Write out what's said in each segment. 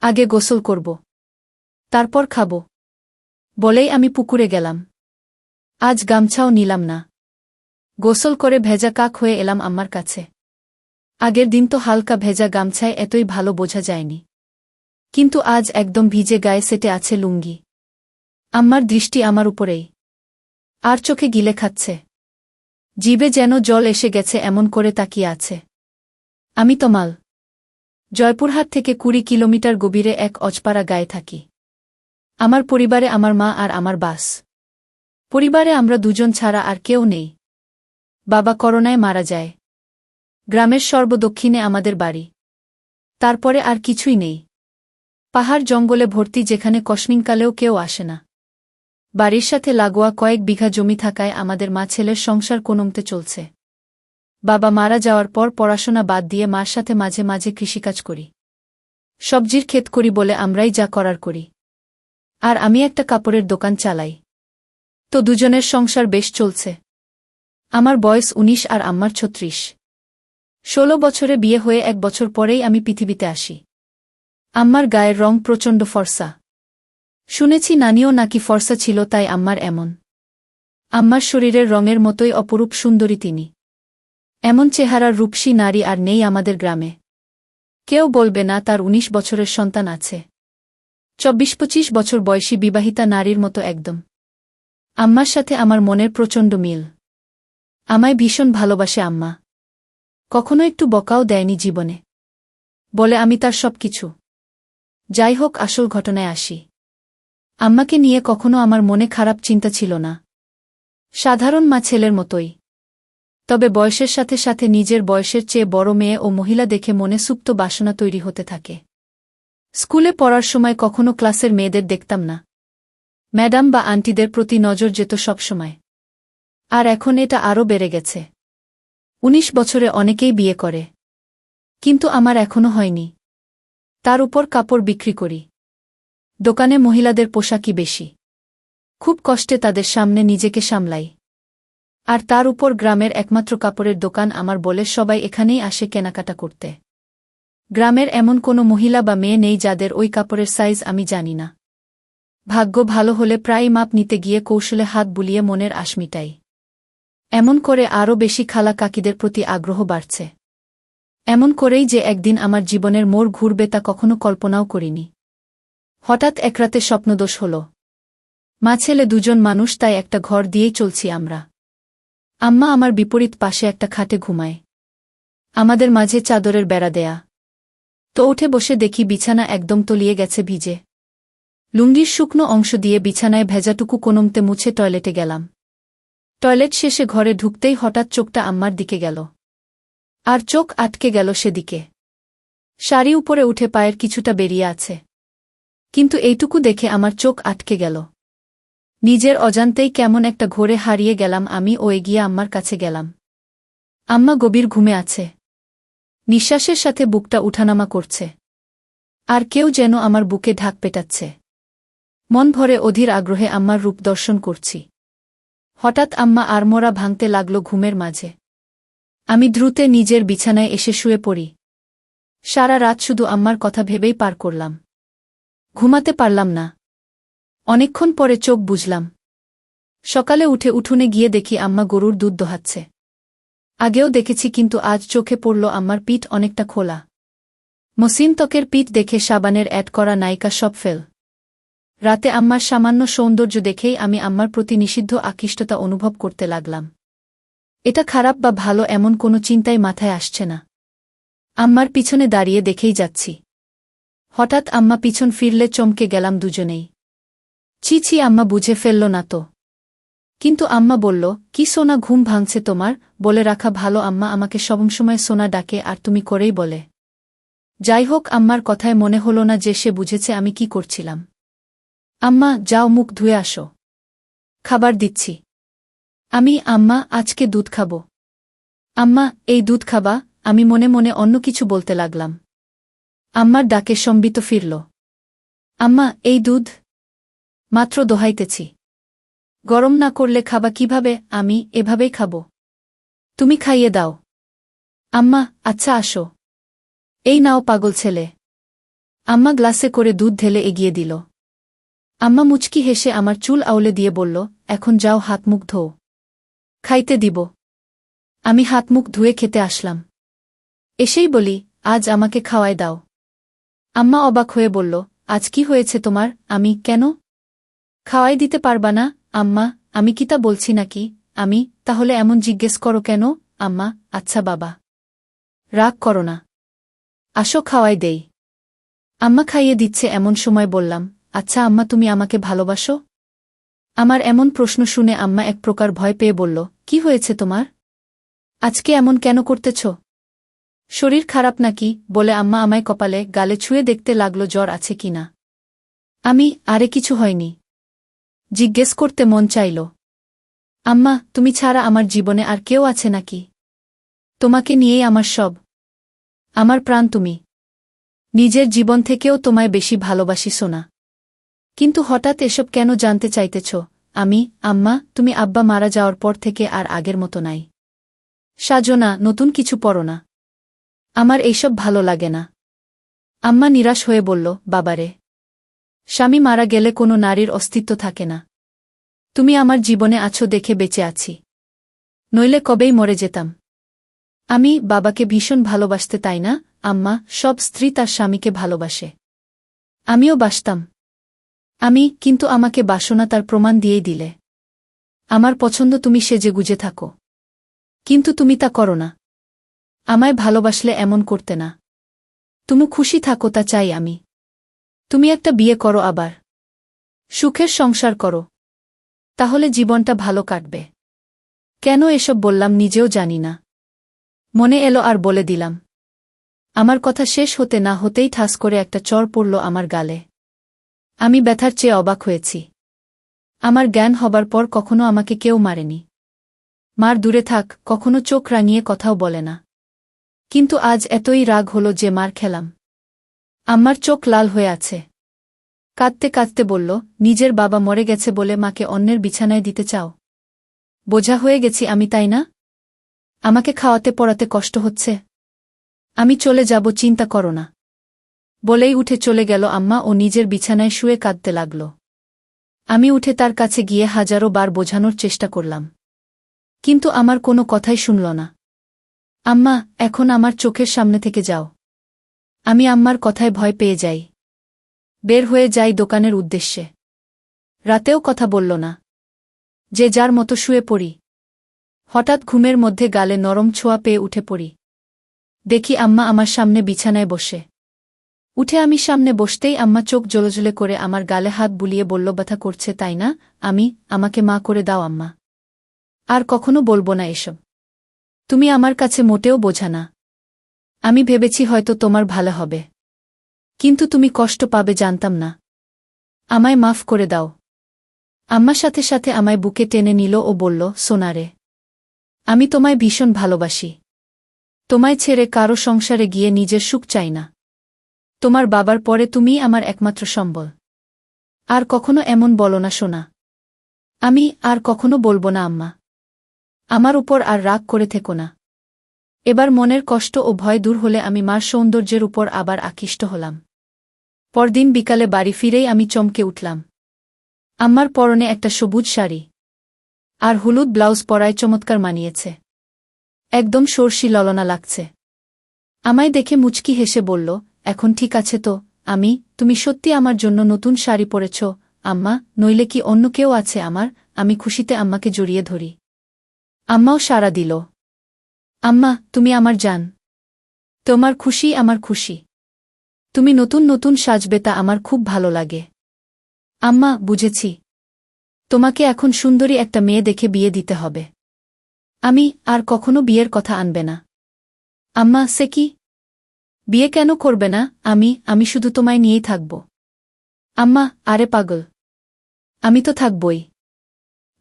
আগে গোসল করব, তারপর খাব বলেই আমি পুকুরে গেলাম। আজ গামছাও নিলাম না। গোসল করে ভেজা কাক হয়ে এলাম আম্মার কাছে। আগের দিন তো হালকা ভেজা গামছায় এতই ভালো বোঝা যায়নি, কিন্তু আজ একদম ভিজে গায়ে সেটে আছে লুঙ্গি। আম্মার দৃষ্টি আমার উপরেই, আর চোখে গিলে খাচ্ছে। জিভে যেন জল এসে গেছে এমন করে তাকিয়ে আছে। আমি তো মাল। জয়পুরহাট থেকে ২০ কিলোমিটার গভীরে এক অজপাড়া গায়ে থাকি। আমার পরিবারে আমার মা আর আমার বাস। পরিবারে আমরা দুজন ছাড়া আর কেউ নেই। বাবা করোনায় মারা যায়। গ্রামের সর্বদক্ষিণে আমাদের বাড়ি। তারপরে আর কিছুই নেই। পাহাড় জঙ্গলে ভর্তি, যেখানে কসমিনকালেও কেউ আসে না। বাড়ির সাথে লাগোয়া কয়েক বিঘা জমি থাকায় আমাদের মা ছেলের সংসার কোনোমতে চলছে। বাবা মারা যাওয়ার পর পড়াশোনা বাদ দিয়ে মার সাথে মাঝে মাঝে কৃষিকাজ করি। সবজির ক্ষেত করি বলে আমরাই যা করার করি। আর আমি একটা কাপড়ের দোকান চালাই। তো দুজনের সংসার বেশ চলছে। আমার বয়স ১৯ আর আম্মার ৩৬। ১৬ বছরে বিয়ে হয়ে ১ বছর পরেই আমি পৃথিবীতে আসি। আম্মার গায়ের রং প্রচণ্ড ফর্সা। শুনেছি নানিও নাকি ফর্সা ছিল, তাই আম্মার এমন। আম্মার শরীরের রঙের মতোই অপরূপ সুন্দরী তিনি। এমন চেহারার রূপসী নারী আর নেই আমাদের গ্রামে। কেউ বলবে না তার ১৯ বছরের সন্তান আছে। ২৪-২৫ বছর বয়সী বিবাহিতা নারীর মতো একদম। আম্মার সাথে আমার মনের প্রচণ্ড মিল। আমায় ভীষণ ভালোবাসে আম্মা। কখনো একটু বকাও দেয়নি জীবনে। বলে আমি তার সব কিছু। যাই হোক, আসল ঘটনায় আসি। আম্মাকে নিয়ে কখনো আমার মনে খারাপ চিন্তা ছিল না। সাধারণ মা ছেলের মতোই। তবে বয়সের সাথে সাথে নিজের বয়সের চেয়ে বড় মেয়ে ও মহিলা দেখে মনে সুপ্ত বাসনা তৈরি হতে থাকে। স্কুলে পড়ার সময় কখনো ক্লাসের মেয়েদের দেখতাম না। ম্যাডাম বা আন্টিদের প্রতি নজর যেত সবসময়। আর এখন এটা আরও বেড়ে গেছে। ১৯ বছরে অনেকেই বিয়ে করে, কিন্তু আমার এখনো হয়নি। তার উপর কাপড় বিক্রি করি। দোকানে মহিলাদের পোশাকই বেশি। খুব কষ্টে তাদের সামনে নিজেকে সামলাই। আর তার উপর গ্রামের একমাত্র কাপড়ের দোকান আমার বলে সবাই এখানেই আসে কেনাকাটা করতে। গ্রামের এমন কোনো মহিলা বা মেয়ে নেই যাদের ওই কাপড়ের সাইজ আমি জানি না। ভাগ্য ভালো হলে প্রায় মাপ নিতে গিয়ে কৌশলে হাত বুলিয়ে মনের আশ মিটাই। এমন করে আরও বেশি খালা কাকিদের প্রতি আগ্রহ বাড়ছে। এমন করেই যে একদিন আমার জীবনের মোড় ঘুরবে তা কখনো কল্পনাও করিনি। হঠাৎ একরাতে স্বপ্নদোষ হল। মা ছেলে দুজন মানুষ, তাই একটা ঘর দিয়েই চলছি আমরা। আম্মা আমার বিপরীত পাশে একটা খাটে ঘুমায়। আমাদের মাঝে চাদরের বেড়া দেয়া। তো উঠে বসে দেখি বিছানা একদম তলিয়ে গেছে ভিজে। লুঙ্গির শুকনো অংশ দিয়ে বিছানায় ভেজাটুকু কোনোমতে মুছে টয়লেটে গেলাম। টয়লেট শেষে ঘরে ঢুকতেই হঠাৎ চোখটা আম্মার দিকে গেল। আর চোখ আটকে গেল সেদিকে। শাড়ি উপরে উঠে পায়ের কিছুটা বেরিয়ে আছে। কিন্তু এইটুকু দেখে আমার চোখ আটকে গেল। নিজের অজান্তেই কেমন একটা ঘোরে হারিয়ে গেলাম আমি ও এগিয়ে আম্মার কাছে গেলাম। আম্মা গভীর ঘুমে আছে। নিঃশ্বাসের সাথে বুকটা উঠানামা করছে। আর কেউ যেন আমার বুকে ঢাক পেটাচ্ছে। মন ভরে অধীর আগ্রহে আম্মার রূপ দর্শন করছি। হঠাৎ আম্মা আড়মোড়া ভাঙতে লাগল ঘুমের মাঝে। আমি দ্রুতে নিজের বিছানায় এসে শুয়ে পড়ি। সারা রাত শুধু আম্মার কথা ভেবেই পার করলাম। ঘুমাতে পারলাম না। অনেকক্ষণ পরে চোখ বুজলাম। সকালে উঠে উঠোনে গিয়ে দেখি আম্মা গরুর দুধ দোহাচ্ছে। আগেও দেখেছি, কিন্তু আজ চোখে পড়ল আম্মার পিঠ অনেকটা খোলা। মসৃণ ত্বকের পিঠ দেখে সাবানের অ্যাড করা নায়িকা সব ফেল। রাতে আম্মার সামান্য সৌন্দর্য দেখেই আমি আম্মার প্রতি নিষিদ্ধ আকৃষ্টতা অনুভব করতে লাগলাম। এটা খারাপ বা ভালো এমন কোনো চিন্তাই মাথায় আসছে না। আম্মার পিছনে দাঁড়িয়ে দেখেই যাচ্ছি। হঠাৎ আম্মা পিছন ফিরলে চমকে গেলাম দুজনেই। ছি ছি, আম্মা বুঝে ফেলল না তো? কিন্তু আম্মা বলল, কি সোনা, ঘুম ভাঙছে তোমার? বলে রাখা ভালো, আম্মা আমাকে সবসময় সোনা ডাকে আর তুমি করেই বলে। যাই হোক, আম্মার কথায় মনে হলো না যে সে বুঝেছে আমি কি করছিলাম। আম্মা, যাও মুখ ধুয়ে আসো। খাবার দিচ্ছি। আম্মা, আজকে দুধ খাব। আম্মা, এই দুধ খাবা? আমি মনে মনে অন্য কিছু বলতে লাগলাম। আম্মার ডাকে সম্বিত ফিরল। আম্মা, এই দুধ মাত্র দোহাইতেছি। গরম না করলে খাবা কিভাবে? আমি এভাবেই খাব। তুমি খাইয়ে দাও। আম্মা, আচ্ছা আসো। এই নাও পাগল ছেলে। আম্মা গ্লাসে করে দুধ ঢেলে এগিয়ে দিল। আম্মা মুচকি হেসে আমার চুল আউলে দিয়ে বলল, এখন যাও হাত মুখ ধোও। খাইতে দিব। আমি হাত মুখ ধুয়ে খেতে আসলাম। এসেই বলি, আজ আমাকে খাওয়ায় দাও। আম্মা অবাক হয়ে বলল, আজ কি হয়েছে তোমার? আমি কেন খাওয়াই দিতে পারবা না? আম্মা, আমি কি তা বলছি নাকি? আমি তাহলে এমন জিজ্ঞেস করো কেন? আম্মা, আচ্ছা বাবা, রাগ করো না, আসো খাওয়াই দেই। আম্মা খাইয়ে দিচ্ছে এমন সময় বললাম, আচ্ছা আম্মা, তুমি আমাকে ভালোবাসো? আমার এমন প্রশ্ন শুনে আম্মা এক প্রকার ভয় পেয়ে বলল, কি হয়েছে তোমার? আজকে এমন কেন করতেছ? শরীর খারাপ নাকি? বলে আম্মা আমায় কপালে গালে ছুঁয়ে দেখতে লাগল জ্বর আছে কিনা। আমি, আরে কিছু হয়নি, জিজ্ঞেস করতে মন চাইল। আম্মা, তুমি ছাড়া আমার জীবনে আর কেউ আছে নাকি? তোমাকে নিয়েই আমার সব, আমার প্রাণ তুমি। নিজের জীবন থেকেও তোমায় বেশি ভালোবাসি সোনা। কিন্তু হঠাৎ এসব কেন জানতে চাইতেছ? আমি, আম্মা, তুমি আব্বা মারা যাওয়ার পর থেকে আর আগের মতো নাই। সাজো না, নতুন কিছু পরো না। আমার এইসব ভালো লাগে না। আম্মা নিরাশ হয়ে বলল, বাবারে, স্বামী মারা গেলে কোনো নারীর অস্তিত্ব থাকে না। তুমি আমার জীবনে আছো দেখে বেঁচে আছি, নইলে কবেই মরে যেতাম। আমি বাবাকে ভীষণ ভালোবাসতে, তাই না আম্মা? সব স্ত্রী তার স্বামীকে ভালোবাসে, আমিও বাসতাম। আমি, কিন্তু আমাকে বাসনা তার প্রমাণ দিয়েই দিলে। আমার পছন্দ তুমি সেজেগুজে থাকো, কিন্তু তুমি তা করো না। আমায় ভালোবাসলে এমন করতে না। তুমি খুশি থাকো, তা চাই আমি। তুমি একটা বিয়ে করো, আবার সুখের সংসার করো, তাহলে জীবনটা ভালো কাটবে। কেন এসব বললাম নিজেও জানি না, মনে এলো আর বলে দিলাম। আমার কথা শেষ হতে না হতেই ঠাস করে একটা চড় পড়ল আমার গালে। আমি ব্যথার চেয়ে অবাক হয়েছি। আমার জ্ঞান হবার পর কখনো আমাকে কেউ মারেনি। মার দূরে থাক, কখনো চোখ রাঙিয়ে কথাও বলে না। কিন্তু আজ এতই রাগ হলো যে মার খেলাম। আম্মার চোখ লাল হয়ে আছে। কাঁদতে কাঁদতে বলল, নিজের বাবা মরে গেছে বলে মাকে অন্যের বিছানায় দিতে চাও? বোঝা হয়ে গেছি আমি, তাই না? আমাকে খাওয়াতে পড়াতে কষ্ট হচ্ছে। আমি চলে যাব, চিন্তা করো না। বলেই উঠে চলে গেল আম্মা ও নিজের বিছানায় শুয়ে কাঁদতে লাগল। আমি উঠে তার কাছে গিয়ে হাজারো বার বোঝানোর চেষ্টা করলাম, কিন্তু আমার কোনো কথাই শুনল না। আম্মা, এখন আমার চোখের সামনে থেকে যাও। আমি আম্মার কথায় ভয় পেয়ে যাই। বের হয়ে যাই দোকানের উদ্দেশ্যে। রাতেও কথা বলল না, যে যার মতো শুয়ে পড়ি। হঠাৎ ঘুমের মধ্যে গালে নরম ছোঁয়া পেয়ে উঠে পড়ি। দেখি আম্মা আমার সামনে বিছানায় বসে। উঠে আমি সামনে বসতেই আম্মা চোখ জ্বলজ্বলে করে আমার গালে হাত বুলিয়ে বলল, ব্যথা করছে তাই না? আমাকে মা করে দাও আম্মা। আর কখনো বলবো না এসব। তুমি আমার কাছে মোটেও বোঝা না। আমি ভেবেছি হয়তো তোমার ভালো হবে, কিন্তু তুমি কষ্ট পাবে জানতাম না। আমায় মাফ করে দাও। আম্মার সাথে সাথে আমায় বুকে টেনে নিল ও বলল, সোনারে, আমি তোমায় ভীষণ ভালোবাসি। তোমায় ছেড়ে কারো সংসারে গিয়ে নিজের সুখ চাই না। তোমার বাবার পরে তুমিই আমার একমাত্র সম্বল। আর কখনো এমন বলো না সোনা। আমি আর কখনো বলবো না আম্মা। আমার উপর আর রাগ করে থেকো না। এবার মনের কষ্ট ও ভয় দূর হলে আমি মার সৌন্দর্যের উপর আবার আকৃষ্ট হলাম। পরদিন বিকালে বাড়ি ফিরেই আমি চমকে উঠলাম। আম্মার পরনে একটা সবুজ শাড়ি আর হলুদ ব্লাউজ পরায় চমৎকার মানিয়েছে। একদম সরষি ললনা লাগছে। আমায় দেখে মুচকি হেসে বলল, এখন ঠিক আছে তো? তুমি সত্যি আমার জন্য নতুন শাড়ি পরেছ আম্মা? নইলে কি অন্য কেউ আছে আমার? আমি খুশিতে আম্মাকে জড়িয়ে ধরি। আম্মাও সাড়া দিল। আম্মা, তুমি আমার জান। তোমার খুশি আমার খুশি। তুমি নতুন নতুন সাজবে, তা আমার খুব ভালো লাগে। আম্মা, বুঝেছি। তোমাকে এখন সুন্দরী একটা মেয়ে দেখে বিয়ে দিতে হবে। আমি আর কখনো বিয়ের কথা আনবে না। আম্মা, সে কি? বিয়ে কেন করবে না? আমি শুধু তোমায় নিয়েই থাকব। আম্মা, আরে পাগল, আমি তো থাকবই।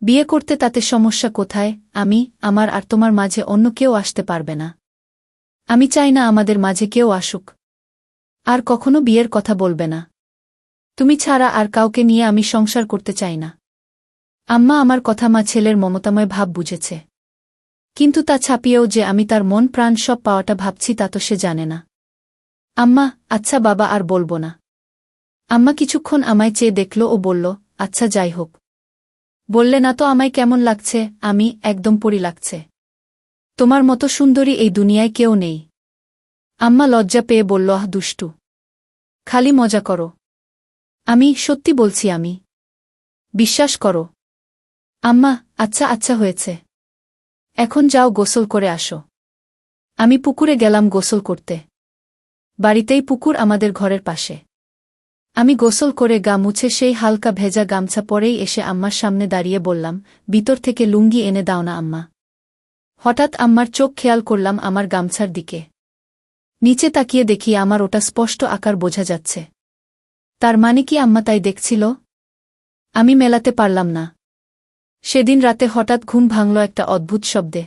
বিয়ে করতে তাতে সমস্যা কোথায়? আমার আর তোমার মাঝে অন্য কেউ আসতে পারবে না। আমি চাই না আমাদের মাঝে কেউ আসুক। আর কখনো বিয়ের কথা বলবে না। তুমি ছাড়া আর কাউকে নিয়ে আমি সংসার করতে চাই না। আম্মা আমার কথা মা ছেলের মমতাময় ভাব বুঝেছে। কিন্তু তা ছাপিয়েও যে আমি তার মন প্রাণ সব পাওয়াটা ভাবছি তা তো সে জানে না। আম্মা, আচ্ছা বাবা, আর বলবো না। আম্মা কিছুক্ষণ আমায় চেয়ে দেখল ও বলল, আচ্ছা যাই হোক। বললে না তো আমায় কেমন লাগছে? আমি একদম পরী লাগছে। তোমার মতো সুন্দরী এই দুনিয়ায় কেউ নেই। আম্মা লজ্জা পেয়ে বলল, আহ দুষ্টু, খালি মজা করো। আমি সত্যি বলছি, আমি। বিশ্বাস করো। আম্মা, আচ্ছা আচ্ছা হয়েছে। এখন যাও গোসল করে আসো। আমি পুকুরে গেলাম গোসল করতে। বাড়িতেই পুকুর আমাদের ঘরের পাশে। আমি গোসল করে গা মুছে সেই হালকা ভেজা গামছা পরেই এসে আম্মার সামনে দাঁড়িয়ে বললাম, ভিতর থেকে লুঙ্গি এনে দাও না আম্মা। হঠাৎ আম্মার চোখ খেয়াল করলাম আমার গামছার দিকে। নিচে তাকিয়ে দেখি আমার ওটা স্পষ্ট আকার বোঝা যাচ্ছে। তার মানে কি আম্মা তাই দেখছিল? আমি মেলাতে পারলাম না। সেদিন রাতে হঠাৎ ঘুম ভাঙল একটা অদ্ভুত শব্দে।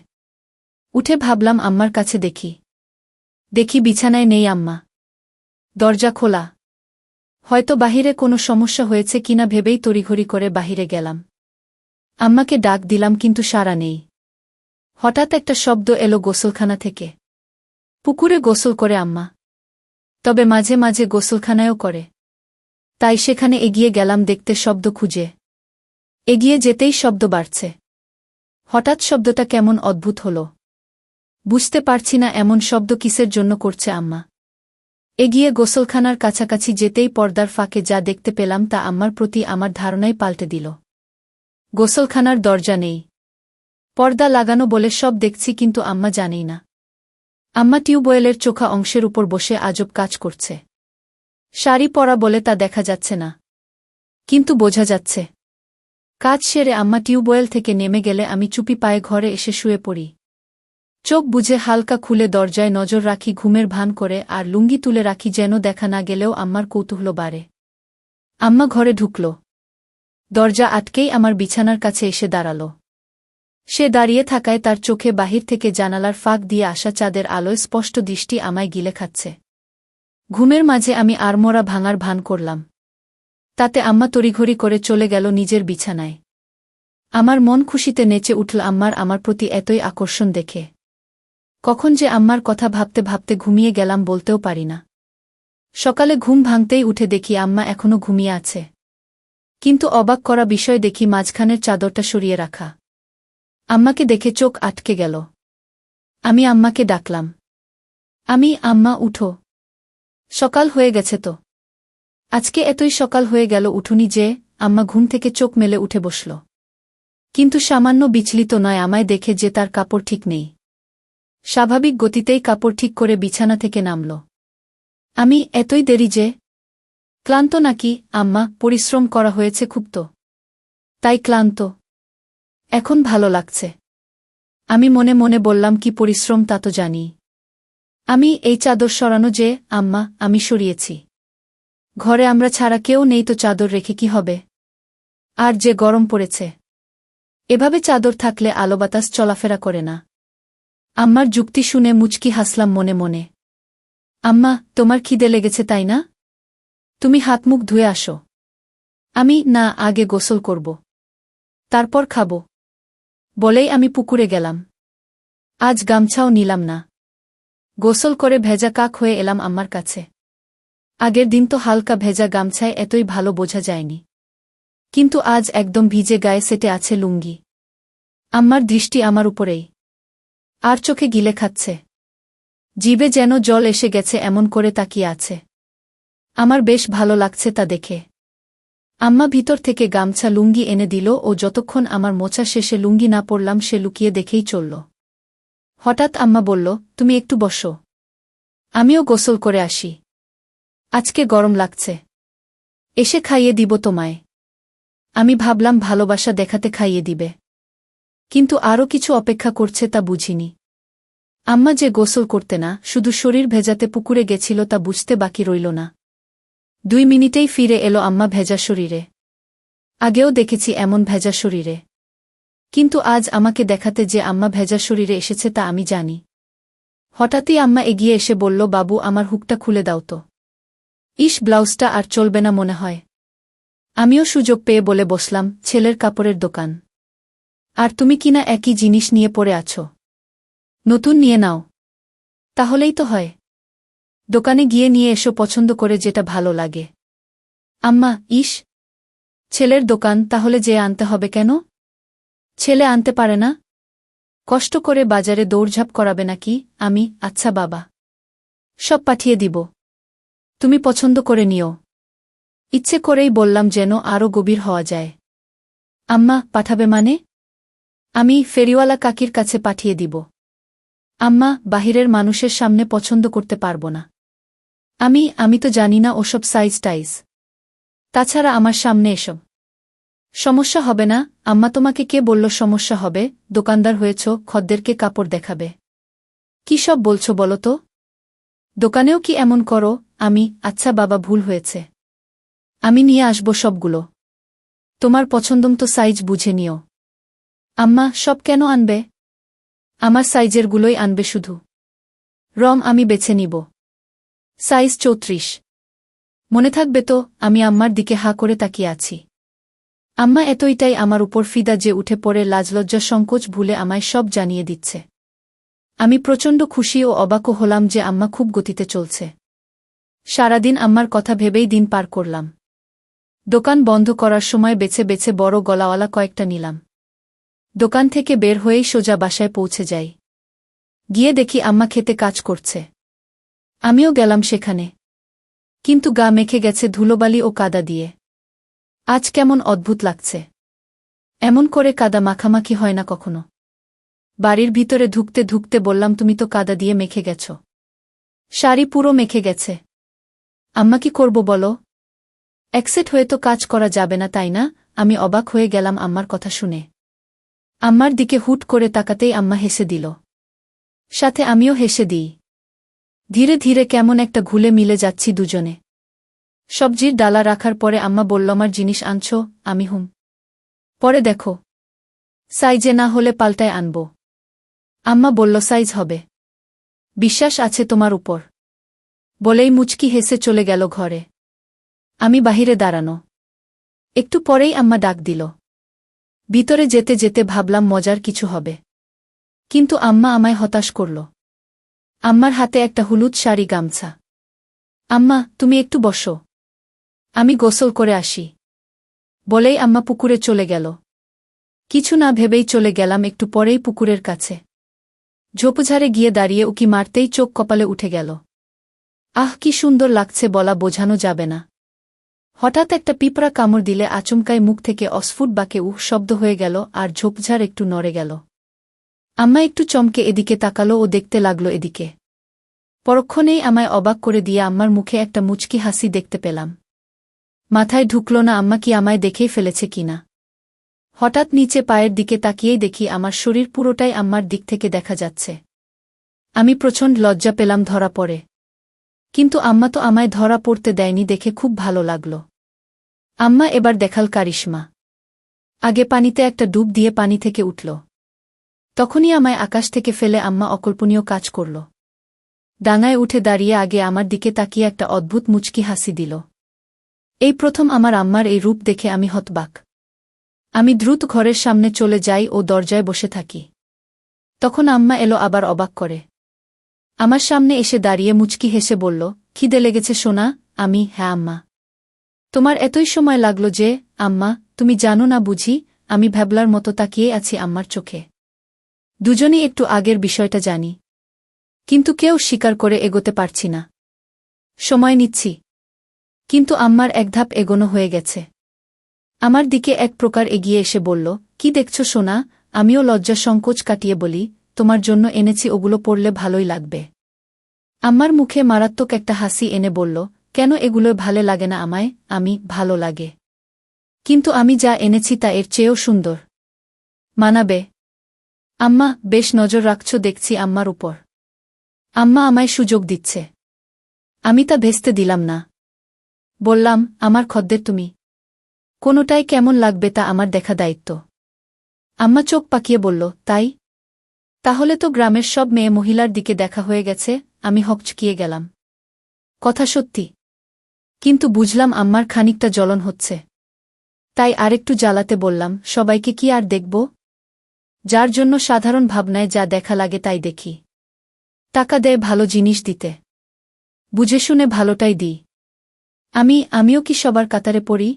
উঠে ভাবলাম আম্মার কাছে দেখি। দেখি বিছানায় নেই আম্মা। দরজা খোলা। হয়তো বাহিরে কোনো সমস্যা হয়েছে কিনা ভেবেই তড়িঘড়ি করে বাহিরে গেলাম। আম্মাকে ডাক দিলাম কিন্তু সাড়া নেই। হঠাৎ একটা শব্দ এলো গোসলখানা থেকে। পুকুরে গোসল করে আম্মা। তবে মাঝে মাঝে গোসলখানায়ও করে। তাই সেখানে এগিয়ে গেলাম দেখতে শব্দ খুঁজে। এগিয়ে যেতেই শব্দ বাড়ছে। হঠাৎ শব্দটা কেমন অদ্ভুত হলো। বুঝতে পারছি না এমন শব্দ কিসের জন্য করছে আম্মা। এগিয়ে গোসলখানার কাছাকাছি যেতেই পর্দার ফাঁকে যা দেখতে পেলাম তা আম্মার প্রতি আমার ধারণাই পাল্টে দিল। গোসলখানার দরজা নেই। পর্দা লাগানো বলে সব দেখছি কিন্তু আম্মা জানেই না। আম্মা টিউবওয়েলের চোখা অংশের উপর বসে আজব কাজ করছে। শাড়ি পরা বলে তা দেখা যাচ্ছে না। কিন্তু বোঝা যাচ্ছে। কাজ সেরে আম্মা টিউবওয়েল থেকে নেমে গেলে আমি চুপি পায়ে ঘরে এসে শুয়ে পড়ি। চোখ বুজে হালকা খুলে দরজায় নজর রাখি ঘুমের ভান করে, আর লুঙ্গি তুলে রাখি যেন দেখা না গেলেও আম্মার কৌতূহল বাড়ে। আম্মা ঘরে ঢুকল। দরজা আটকেই আমার বিছানার কাছে এসে দাঁড়াল। সে দাঁড়িয়ে থাকায় তার চোখে বাহির থেকে জানালার ফাঁক দিয়ে আসা চাঁদের আলোয় স্পষ্ট দৃষ্টি আমায় গিলে খাচ্ছে। ঘুমের মাঝে আমি আড়মোড়া ভাঙার ভান করলাম। তাতে আম্মা তড়িঘড়ি করে চলে গেল নিজের বিছানায়। আমার মন খুশিতে নেচে উঠল আমার প্রতি এতই আকর্ষণ দেখে। কখন যে আম্মার কথা ভাবতে ভাবতে ঘুমিয়ে গেলাম বলতেও পারি না। সকালে ঘুম ভাঙতেই উঠে দেখি আম্মা এখনো ঘুমিয়ে আছে। কিন্তু অবাক করা বিষয় দেখি মাঝখানের চাদরটা সরিয়ে রাখা। আম্মাকে দেখে চোখ আটকে গেল। আমি আম্মাকে ডাকলাম। আম্মা উঠো। সকাল হয়ে গেছে তো। আজকে এতই সকাল হয়ে গেল উঠুনি যে? আম্মা ঘুম থেকে চোখ মেলে উঠে বসল। কিন্তু সামান্য বিচলিত নয় আমায় দেখে যে তার কাপড় ঠিক নেই। স্বাভাবিক গতিতেই কাপড় ঠিক করে বিছানা থেকে নামল। এতই দেরি যে? ক্লান্ত নাকি আম্মা? পরিশ্রম করা হয়েছে খুব তো। তাই ক্লান্ত। এখন ভালো লাগছে। আমি মনে মনে বললাম, কি পরিশ্রম তা তো জানি। এই চাদর সরানো যে? আম্মা, আমি সরিয়েছি। ঘরে আমরা ছাড়া কেউ নেই তো চাদর রেখে কি হবে? আর যে গরম পড়েছে। এভাবে চাদর থাকলে আলো বাতাস চলাফেরা করে না। আম্মার যুক্তি শুনে মুচকি হাসলাম মনে মনে। আম্মা, তোমার খিদে লেগেছে তাই না? তুমি হাত মুখ ধুয়ে আসো। না, আগে গোসল করব। তারপর খাব। বলেই আমি পুকুরে গেলাম। আজ গামছাও নিলাম না। গোসল করে ভেজা কাক হয়ে এলাম আম্মার কাছে। আগের দিন তো হালকা ভেজা গামছায় এতই ভালো বোঝা যায়নি। কিন্তু আজ একদম ভিজে গায়ে সেটে আছে লুঙ্গি। আম্মার দৃষ্টি আমার উপরেই। আর চোখে গিলে খাচ্ছে। জিভে যেন জল এসে গেছে এমন করে তাকিয়ে আছে। আমার বেশ ভালো লাগছে তা দেখে। আম্মা ভিতর থেকে গামছা লুঙ্গি এনে দিল ও যতক্ষণ আমার মোছা শেষে লুঙ্গি না পরলাম সে লুকিয়ে দেখেই চলল। হঠাৎ আম্মা বলল, তুমি একটু বসো। আমিও গোসল করে আসি। আজকে গরম লাগছে। এসে খাইয়ে দিব তোমায়। আমি ভাবলাম ভালোবাসা দেখাতে খাইয়ে দিবে। কিন্তু আরও কিছু অপেক্ষা করছে তা বুঝিনি। আম্মা যে গোসল করতে না, শুধু শরীর ভেজাতে পুকুরে গেছিল তা বুঝতে বাকি রইল না। 2 মিনিটেই ফিরে এলো আম্মা ভেজা শরীরে। আগেও দেখেছি এমন ভেজা শরীরে। কিন্তু আজ আমাকে দেখাতে যে আম্মা ভেজা শরীরে এসেছে তা আমি জানি। হঠাৎই আম্মা এগিয়ে এসে বলল, বাবু আমার হুকটা খুলে দাও তো। ব্লাউজটা আর চলবে না মনে হয়। আমিও সুযোগ পেয়ে বলে বসলাম, ছেলের কাপড়ের দোকান। আর তুমি কিনা একই জিনিস নিয়ে পড়ে আছো। নতুন নিয়ে নাও। তাহলেই তো হয়। দোকানে গিয়ে নিয়ে এসো পছন্দ করে যেটা ভালো লাগে। আম্মা, ইস! ছেলের দোকান, তাহলে যেয়ে আনতে হবে কেন? ছেলে আনতে পারে না? কষ্ট করে বাজারে দৌড়ঝাঁপ করাবে নাকি? আমি, আচ্ছা বাবা। সব পাঠিয়ে দিব। তুমি পছন্দ করে নিও। ইচ্ছে করেই বললাম যেন আরও গভীর হওয়া যায়। আম্মা, পাঠাবে মানে? আমি ফেরিওয়ালা কাকির কাছে পাঠিয়ে দিব। আম্মা, বাহিরের মানুষের সামনে পছন্দ করতে পারব না। আমি তো জানি না ওসব সাইজ টাইজ। তাছাড়া আমার সামনে এসব সমস্যা হবে না। আম্মা, তোমাকে কে বলল সমস্যা হবে? দোকানদার হয়েছ, খদ্দেরকে কাপড় দেখাবে। কি সব বলছো বলো তো? দোকানেও কি এমন করো? আমি, আচ্ছা বাবা, ভুল হয়েছে। আমি নিয়ে আসব সবগুলো। তোমার পছন্দমতো সাইজ বুঝে নিও। আম্মা, সব কেন আনবে? আমার সাইজেরগুলোই আনবে শুধু। রং আমি বেছে নিব। সাইজ 34। মনে থাকবে তো? আমি আম্মার দিকে হাঁ করে তাকিয়ে আছি। আম্মা এতইটাই আমার উপর ফিদা যে উঠে পড়ে লাজলজ্জা সংকোচ ভুলে আমায় সব জানিয়ে দিচ্ছে। আমি প্রচণ্ড খুশি ও অবাকও হলাম যে আম্মা খুব গতিতে চলছে। সারাদিন আম্মার কথা ভেবেই দিন পার করলাম। দোকান বন্ধ করার সময় বেছে বেছে বড় গলাওয়ালা কয়েকটা নিলাম। দোকান থেকে বের হয়েই সোজা বাসায় পৌঁছে যাই। গিয়ে দেখি আম্মা খেতে কাজ করছে। আমিও গেলাম সেখানে। কিন্তু গা মেখে গেছে ধুলোবালি ও কাদা দিয়ে। আজ কেমন অদ্ভুত লাগছে। এমন করে কাদা মাখামাখি হয় না কখনো। বাড়ির ভিতরে ঢুকতে ঢুকতে বললাম, তুমি তো কাদা দিয়ে মেখে গেছ। শাড়ি পুরো মেখে গেছে। আম্মা, কি করব বলো? একসেট হয়ে তো কাজ করা যাবে না, তাই না? আমি অবাক হয়ে গেলাম আম্মার কথা শুনে। আম্মার দিকে হুট করে তাকাতেই আম্মা হেসে দিল। সাথে আমিও হেসে দিই। ধীরে ধীরে কেমন একটা ঘুলে মিলে যাচ্ছি দুজনে। সবজির ডালা রাখার পরে আম্মা বলল, আমার জিনিস আনছ? আমি হুম। পরে দেখো, সাইজে না হলে পাল্টায় আনব। আম্মা বলল, সাইজ হবে। বিশ্বাস আছে তোমার উপর। বলেই মুচকি হেসে চলে গেল ঘরে। আমি বাহিরে দাঁড়ানো। একটু পরেই আম্মা ডাক দিল। ভিতরে যেতে যেতে ভাবলাম মজার কিছু হবে। কিন্তু আম্মা আমায় হতাশ করল। আম্মার হাতে একটা হলুদ শাড়ি গামছা। আম্মা, তুমি একটু বসো, আমি গোসল করে আসি। বলেই আম্মা পুকুরে চলে গেল। কিছু না ভেবেই চলে গেলাম একটু পরেই পুকুরের কাছে। ঝোপঝাড়ে গিয়ে দাঁড়িয়ে উকি মারতেই চোখ কপালে উঠে গেল। আহ, কি সুন্দর লাগছে, বলা বোঝানো যাবে না। হঠাৎ একটা পিঁপড়া কামড় দিলে আচমকায় মুখ থেকে অস্ফুট বাঁকে উহ শব্দ হয়ে গেল আর ঝোপঝাড় একটু নড়ে গেল। আম্মা একটু চমকে এদিকে তাকালো ও দেখতে লাগল এদিকে। পরক্ষণেই আমায় অবাক করে দিয়ে আম্মার মুখে একটা মুচকি হাসি দেখতে পেলাম। মাথায় ঢুকল না আম্মা কি আমায় দেখেই ফেলেছে কিনা। হঠাৎ নিচে পায়ের দিকে তাকিয়েই দেখি আমার শরীর পুরোটাই আম্মার দিক থেকে দেখা যাচ্ছে। আমি প্রচণ্ড লজ্জা পেলাম ধরা পড়ে। কিন্তু আম্মা তো আমায় ধরা পড়তে দেয়নি দেখে খুব ভালো লাগল। আম্মা এবার দেখাল কারিশমা। আগে পানিতে একটা ডুব দিয়ে পানি থেকে উঠল। তখনই আমায় আকাশ থেকে ফেলে আম্মা অকল্পনীয় কাজ করল। ডাঙায় উঠে দাঁড়িয়ে আগে আমার দিকে তাকিয়ে একটা অদ্ভুত মুচকি হাসি দিল। এই প্রথম আমার আম্মার এই রূপ দেখে আমি হতবাক। আমি দ্রুত ঘরের সামনে চলে যাই ও দরজায় বসে থাকি। তখন আম্মা এলো আবার অবাক করে। আমার সামনে এসে দাঁড়িয়ে মুচকি হেসে বলল, খিদে লেগেছে সোনা? আমি, হ্যাঁ আম্মা। তোমার এতই সময় লাগল যে? আম্মা, তুমি জানো না বুঝি? আমি ভ্যাবলার মতো তাকিয়ে আছি আম্মার চোখে। দুজনেই একটু আগের বিষয়টা জানি, কিন্তু কেউ স্বীকার করে এগোতে পারছি না। সময় নিচ্ছি, কিন্তু আম্মার এক ধাপ এগোনো হয়ে গেছে। আমার দিকে এক প্রকার এগিয়ে এসে বলল, কি দেখছ সোনা? আমিও লজ্জা সংকোচ কাটিয়ে বলি, তোমার জন্য এনেছি, ওগুলো পরলে ভালোই লাগবে। আম্মার মুখে মারাত্মক একটা হাসি এনে বলল, কেন, এগুলোই ভালো লাগে না আমায়? আমি, ভালো লাগে, কিন্তু আমি যা এনেছি তা এর চেয়েও সুন্দর। মানাবে? আম্মা, বেশ নজর রাখছ দেখছি আম্মার উপর। আম্মা আমায় সুযোগ দিচ্ছে। আমি তা ভেস্তে দিলাম না। বললাম, আমার খদ্দের তুমি। কোনোটাই কেমন লাগবে তা আমার দেখা দায়িত্ব। আম্মা চোখ পাকিয়ে বলল, তাই? তাহলে তো গ্রামের সব মেয়ে মহিলার দিকে দেখা হয়ে গেছে। আমি হকচকিয়ে গেলাম। কথা সত্যি, কিন্তু বুঝলাম আম্মার খানিকটা জ্বলন হচ্ছে। তাই আরেকটু জ্বালাতে বললাম, সবাইকে কি আর দেখব? যার জন্য সাধারণ ভাবনায় যা দেখা লাগে তাই দেখি। টাকা দেয় ভালো জিনিস দিতে। বুঝে শুনে ভালোটাই দিই। আমিও কি সবার কাতারে পড়ি?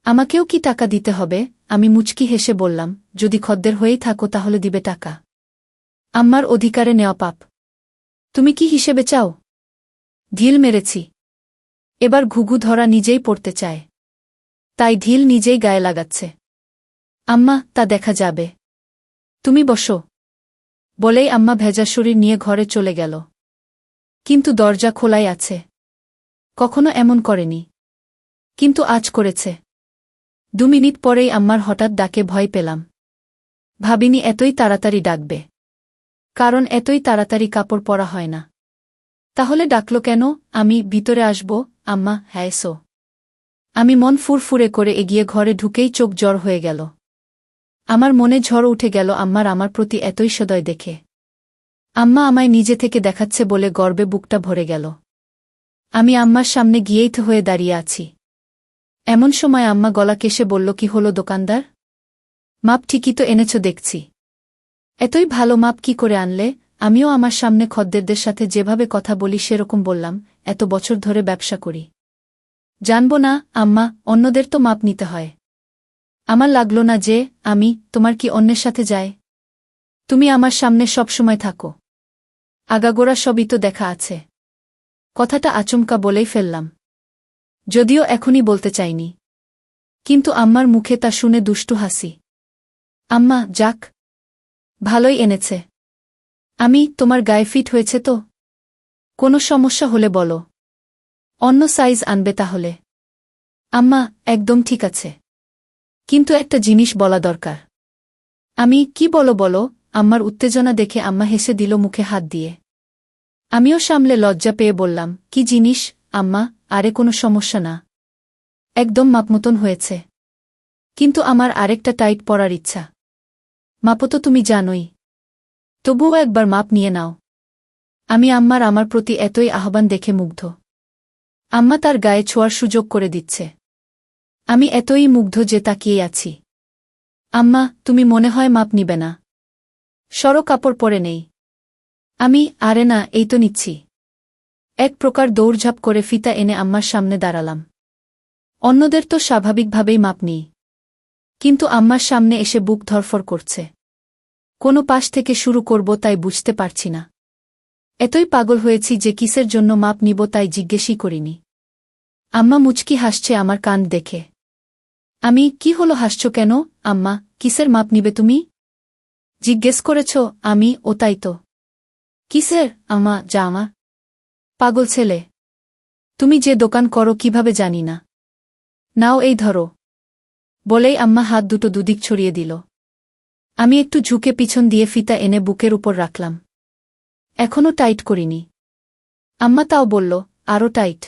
আমাকেও কি টাকা দিতে হবে? আমি মুচকি হেসে বললাম, যদি খদ্দের হয়েই থাকো তাহলে দিবে টাকা। আম্মার অধিকারে নেওয়া পাপ। তুমি কি হিসেবে চাও? ঢিল মেরেছি। এবার ঘুঘু ধরা নিজেই পড়তে চায়। তাই ঢিল নিজেই গায়ে লাগাচ্ছে। আম্মা, তা দেখা যাবে। তুমি বসো। বলেই আম্মা ভেজা শরীর নিয়ে ঘরে চলে গেল। কিন্তু দরজা খোলাই আছে। কখনো এমন করেনি। কিন্তু আজ করেছে। 2 মিনিট পরেই আম্মার হঠাৎ ডাকে ভয় পেলাম। ভাবিনি এতই তাড়াতাড়ি ডাকবে। কারণ এতই তাড়াতাড়ি কাপড় পরা হয় না। তাহলে ডাকল কেন? আমি ভিতরে আসব? আম্মা, হ্যাঁ এসো। আমি মন ফুরফুরে করে এগিয়ে ঘরে ঢুকেই চোখ জ্বর হয়ে গেল। আমার মনে ঝড় উঠে গেল আমার প্রতি এতই সদয় দেখে। আম্মা আমায় নিজে থেকে দেখাচ্ছে বলে গর্বে বুকটা ভরে গেল। আমি আম্মার সামনে গিয়েই তো হয়ে দাঁড়িয়ে আছি। এমন সময় আম্মা গলা কেশে বলল, কি হলো দোকানদার? মাপ ঠিকই তো এনেছ দেখছি। এতই ভালো মাপ কি করে আনলে? আমিও আমার সামনে খদ্দেরদের সাথে যেভাবে কথা বলি সেরকম বললাম, এত বছর ধরে ব্যবসা করি। জানব না আম্মা, অন্যদের তো মাপ নিতে হয়। আমার লাগল না যে তোমার কি অন্যের সাথে যায়? তুমি আমার সামনে সব সময় থাকো। আগাগোড়া সবই তো দেখা আছে। কথাটা আচমকা বলেই ফেললাম। যদিও এখনই বলতে চাইনি। কিন্তু আম্মার মুখে তা শুনে দুষ্টু হাসি। আম্মা, যাক, ভালোই এনেছে। তোমার গায়ে ফিট হয়েছে তো? কোনো সমস্যা হলে বলো। অন্য সাইজ আনবে তাহলে। আম্মা, একদম ঠিক আছে। কিন্তু একটা জিনিস বলা দরকার। কি বলো? আম্মার উত্তেজনা দেখে আম্মা হেসে দিল মুখে হাত দিয়ে। আমিও সামলে লজ্জা পেয়ে বললাম, কি জিনিস আম্মা? আরে কোনো সমস্যা না। একদম মাপমতন হয়েছে। কিন্তু আমার আরেকটা টাইট পরার ইচ্ছা। মাপো তো তুমি জানোই। তবুও একবার মাপ নিয়ে নাও। আমার প্রতি এতই আহ্বান দেখে মুগ্ধ। আম্মা তার গায়ে ছোঁয়ার সুযোগ করে দিচ্ছে। আমি এতই মুগ্ধ যে তাকিয়েই আছি। আম্মা, তুমি মনে হয় মাপ নিবে না? সরো, কাপড় পরে নেই। আরে না, এই তো নিচ্ছি। এক প্রকার দৌড়ঝাঁপ করে ফিতা এনে আম্মার সামনে দাঁড়ালাম। অন্যদের তো স্বাভাবিকভাবেই মাপ নিই। কিন্তু আম্মার সামনে এসে বুক ধরফর করছে। কোনো পাশ থেকে শুরু করব তাই বুঝতে পারছি না। এতই পাগল হয়েছি যে কিসের জন্য মাপ নিব তাই জিজ্ঞেসই করিনি। আম্মা মুচকি হাসছে আমার কান দেখে। কি হলো, হাসছ কেন? আম্মা, কিসের মাপ নিবে তুমি? জিজ্ঞেস করেছ? ও তাই তো। কিসের? আম্মা, জামা। পাগল ছেলে। তুমি যে দোকান করো কিভাবে জানি না। নাও এই ধরো। বলেই আম্মা হাত দুটো দুদিক ছড়িয়ে দিল। আমি একটু ঝুঁকে পিছন দিয়ে ফিতা এনে বুকের উপর রাখলাম। এখনও টাইট করিনি। আম্মা তাও বলল, আরও টাইট।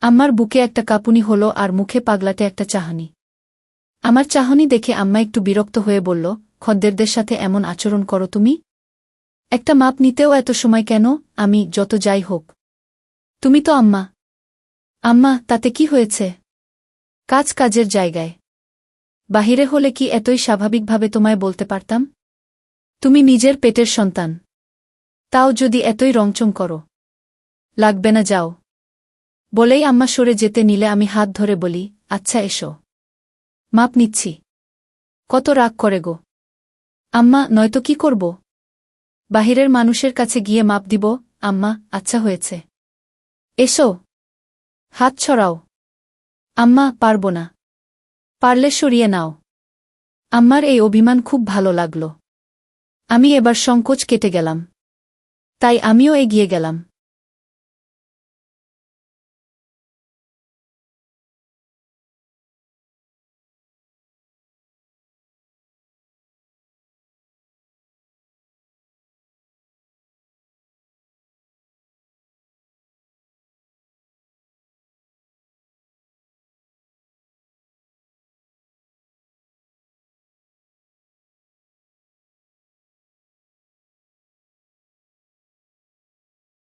আম্মার বুকে একটা কাঁপুনি হলো আর মুখে পাগলাটে একটা চাহনি। আমার চাহনি দেখে আম্মা একটু বিরক্ত হয়ে বলল, খদ্দেরদের সাথে এমন আচরণ করো তুমি? একটা মাপ নিতেও এত সময় কেন? যত যাই হোক, তুমি তো আম্মা। আম্মা, তাতে কি হয়েছে? কাজ কাজের জায়গায়। বাহিরে হলে কি এতই স্বাভাবিকভাবে তোমায় বলতে পারতাম? তুমি নিজের পেটের সন্তান। তাও যদি এতই রংচং করো। লাগবে না, যাও। বলেই আম্মা সরে যেতে নিলে আমি হাত ধরে বলি, আচ্ছা এসো। মাপ নিচ্ছি। কত রাগ করে গো আম্মা, নয়তো কি করব? বাহিরের মানুষের কাছে গিয়ে মাপ দিব? আম্মা, আচ্ছা হয়েছে। এসো। হাত ছড়াও। আম্মা, পারব না। পারলে সরিয়ে নাও। আম্মার এই অভিমান খুব ভালো লাগল। এবার সংকোচ কেটে গেলাম। তাই আমিও এগিয়ে গেলাম।